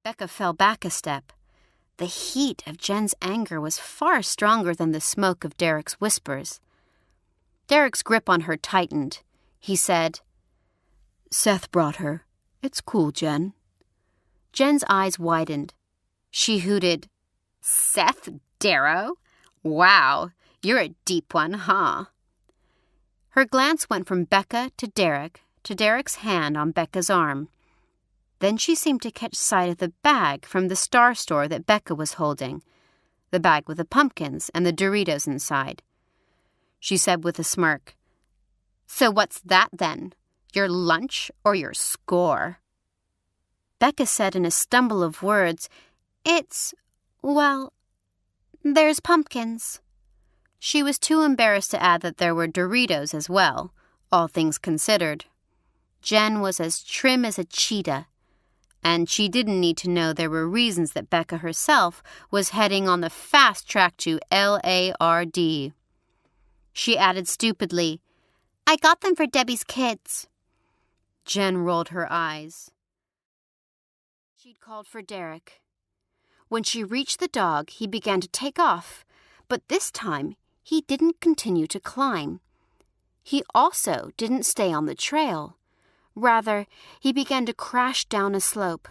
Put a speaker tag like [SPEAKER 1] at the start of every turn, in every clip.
[SPEAKER 1] Becca fell back a step. The heat of Jen's anger was far stronger than the smoke of Derek's whispers. Derek's grip on her tightened. He said, "Seth brought her. It's cool, Jen." Jen's eyes widened. She hooted, "Seth Darrow? Wow, you're a deep one, huh?" Her glance went from Becca to Derek's hand on Becca's arm. Then she seemed to catch sight of the bag from the Star Store that Becca was holding, the bag with the pumpkins and the Doritos inside. She said with a smirk, "So what's that then? Your lunch or your score?" Becca said in a stumble of words, well, there's pumpkins." She was too embarrassed to add that there were Doritos as well, all things considered. Jen was as trim as a cheetah, and she didn't need to know there were reasons that Becca herself was heading on the fast track to LARD. She added stupidly, "I got them for Debbie's kids." Jen rolled her eyes. She'd called for Derek. When she reached the dog, he began to take off, but this time he didn't continue to climb. He also didn't stay on the trail. Rather, he began to crash down a slope.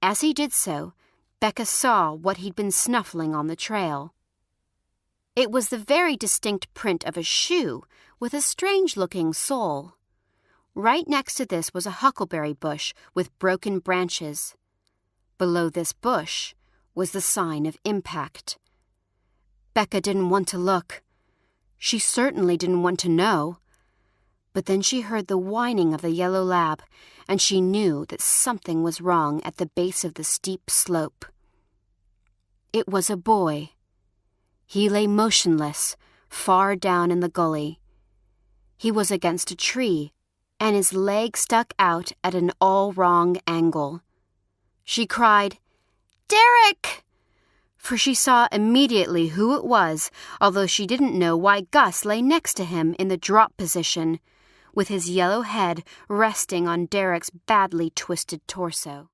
[SPEAKER 1] As he did so, Becca saw what he'd been snuffling on the trail. It was the very distinct print of a shoe with a strange-looking sole. Right next to this was a huckleberry bush with broken branches. Below this bush was the sign of impact. Becca didn't want to look. She certainly didn't want to know. But then she heard the whining of the yellow lab, and she knew that something was wrong at the base of the steep slope. It was a boy. He lay motionless, far down in the gully. He was against a tree, and his leg stuck out at an all-wrong angle. She cried, "Derek!" For she saw immediately who it was, although she didn't know why Gus lay next to him in the drop position, with his yellow head resting on Derek's badly twisted torso.